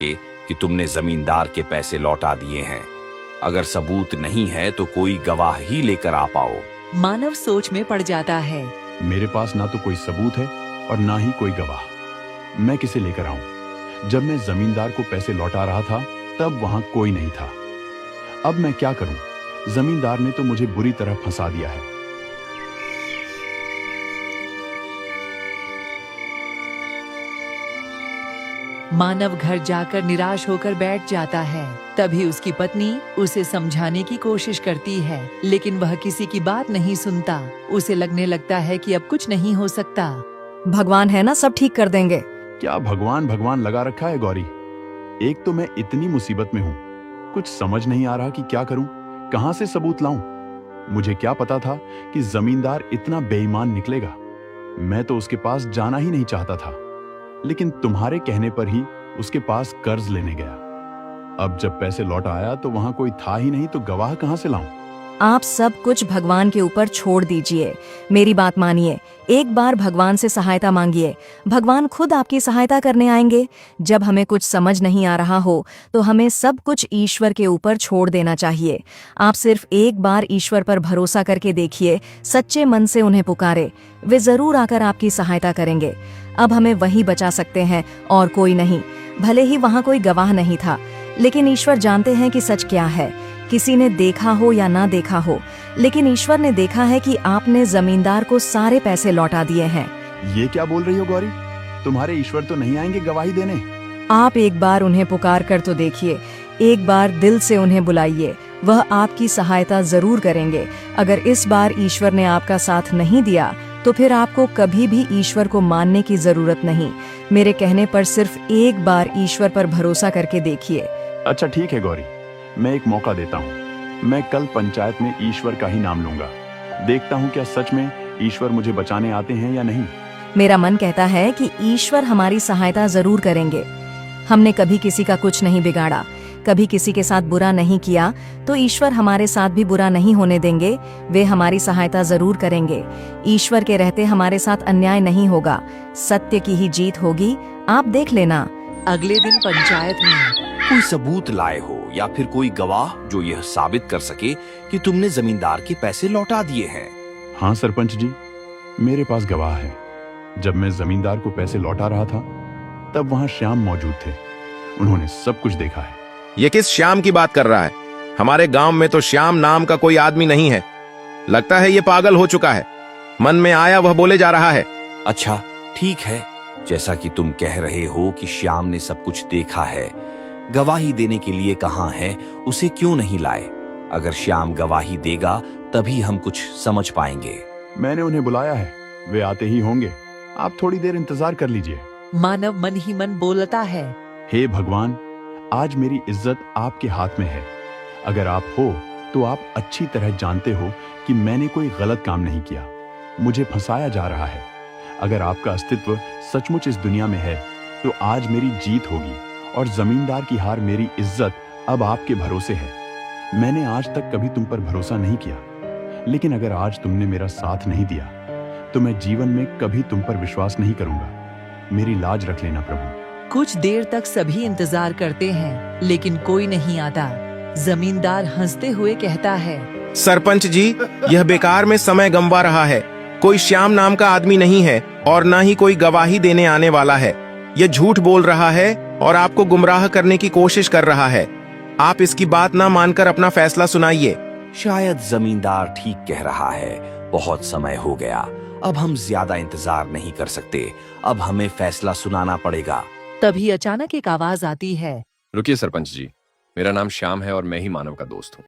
कि तुमने जमींदार के पैसे लौटा दिए हैं। अगर सबूत नहीं है तो कोई गवाह ही लेकर आ पाओ। मानव सोच में पड़ जाता है। मेरे पास ना तो कोई सबूत है और ना ही कोई गवाह। मैं किसे लेकर आऊं? जब मैं जमींदार को पैसे लौटा रहा था तब वहां कोई नहीं था। अब मैं क्या करूं? जमींदार ने तो मुझे बुरी तरह फंसा दिया है। मानव घर जाकर निराश होकर बैठ जाता है। तभी उसकी पत्नी उसे समझाने की कोशिश करती है, लेकिन वह किसी की बात नहीं सुनता। उसे लगने लगता है कि अब कुछ नहीं हो सकता। भगवान है ना, सब ठीक कर देंगे। क्या भगवान भगवान लगा रखा है गौरी? एक तो मैं इतनी मुसीबत में हूं, कुछ समझ नहीं आ रहा कि क्या करूं, कहां से सबूत लाऊं। मुझे क्या पता था कि जमींदार इतना बेईमान निकलेगा। मैं तो उसके पास जाना ही नहीं चाहता था, लेकिन तुम्हारे कहने पर ही उसके पास कर्ज लेने गया। अब जब पैसे लौट आया तो वहां कोई था ही नहीं, तो गवाह कहां से लाऊं? आप सब कुछ भगवान के ऊपर छोड़ दीजिए। मेरी बात मानिए, एक बार भगवान से सहायता मांगिए। भगवान खुद आपकी सहायता करने आएंगे। जब हमें कुछ समझ नहीं आ रहा हो तो हमें सब कुछ ईश्वर के ऊपर छोड़ देना चाहिए। आप सिर्फ एक बार ईश्वर पर भरोसा करके देखिए, सच्चे मन से उन्हें पुकारे, वे जरूर आकर आपकी सहायता करेंगे। अब हमें वही बचा सकते हैं और कोई नहीं। भले ही वहाँ कोई गवाह नहीं था, लेकिन ईश्वर जानते हैं कि सच क्या है। किसी ने देखा हो या ना देखा हो, लेकिन ईश्वर ने देखा है कि आपने जमींदार को सारे पैसे लौटा दिए हैं। ये क्या बोल रही हो गौरी? तुम्हारे ईश्वर तो नहीं आएंगे गवाही देने? आप एक बार उन्हें पुकार कर तो देखिए, एक बार दिल से उन्हें बुलाइए, वह आपकी सहायता जरूर करेंगे। अगर इस बार ईश्वर ने आपका साथ नहीं दिया तो फिर आपको कभी भी ईश्वर को मानने की जरूरत नहीं। मेरे कहने पर सिर्फ एक बार ईश्वर पर भरोसा करके देखिए। अच्छा ठीक है गौरी, मैं एक मौका देता हूँ। मैं कल पंचायत में ईश्वर का ही नाम लूंगा। देखता हूँ क्या सच में ईश्वर मुझे बचाने आते हैं या नहीं। मेरा मन कहता है कि ईश्वर हमारी सहायता जरूर करेंगे। हमने कभी किसी का कुछ नहीं बिगाड़ा, कभी किसी के साथ बुरा नहीं किया, तो ईश्वर हमारे साथ भी बुरा नहीं होने देंगे। वे हमारी सहायता जरूर करेंगे। ईश्वर के रहते हमारे साथ अन्याय नहीं होगा, सत्य की ही जीत होगी। आप देख लेना। अगले दिन पंचायत में कोई सबूत लाए हो या फिर कोई गवाह जो यह साबित कर सके कि तुमने जमींदार के पैसे लौटा दिए हैं? हाँ सरपंच जी, मेरे पास गवाह है। जब मैं जमींदार को पैसे लौटा रहा था तब वहाँ श्याम मौजूद थे। उन्होंने सब कुछ देखा है। ये किस श्याम की बात कर रहा है? हमारे गांव में तो श्याम नाम का कोई आदमी नहीं है। लगता है ये पागल हो चुका है। मन में आया वह बोले जा रहा है। अच्छा ठीक है, जैसा कि तुम कह रहे हो कि श्याम ने सब कुछ देखा है, गवाही देने के लिए कहाँ है, उसे क्यों नहीं लाए? अगर श्याम गवाही देगा तभी हम कुछ समझ पाएंगे। मैंने उन्हें बुलाया है, वे आते ही होंगे। आप थोड़ी देर इंतजार कर लीजिए। मानव मन ही मन बोलता है, हे भगवान, आज मेरी इज्जत आपके हाथ में है। अगर आप हो तो आप अच्छी तरह जानते हो कि मैंने कोई गलत काम नहीं किया। मुझे फंसाया जा रहा है। अगर आपका अस्तित्व सचमुच इस दुनिया में है तो आज मेरी जीत होगी और जमींदार की हार मेरी इज्जत अब आपके भरोसे है। मैंने आज तक कभी तुम पर भरोसा नहीं किया, लेकिन अगर आज तुमने मेरा साथ नहीं दिया तो मैं जीवन में कभी तुम पर विश्वास नहीं करूंगा। मेरी लाज रख लेना प्रभु। कुछ देर तक सभी इंतजार करते हैं, लेकिन कोई नहीं आता। जमींदार हंसते हुए कहता है, सरपंच जी, यह बेकार में समय गंवा रहा है। कोई श्याम नाम का आदमी नहीं है और ना ही कोई गवाही देने आने वाला है। यह झूठ बोल रहा है और आपको गुमराह करने की कोशिश कर रहा है। आप इसकी बात ना मानकर अपना फैसला सुनाइए। शायद जमींदार ठीक कह रहा है। बहुत समय हो गया, अब हम ज्यादा इंतजार नहीं कर सकते। अब हमें फैसला सुनाना पड़ेगा। तभी अचानक एक आवाज आती है। रुकिए सरपंच जी, मेरा नाम श्याम है और मैं ही मानव का दोस्त हूँ।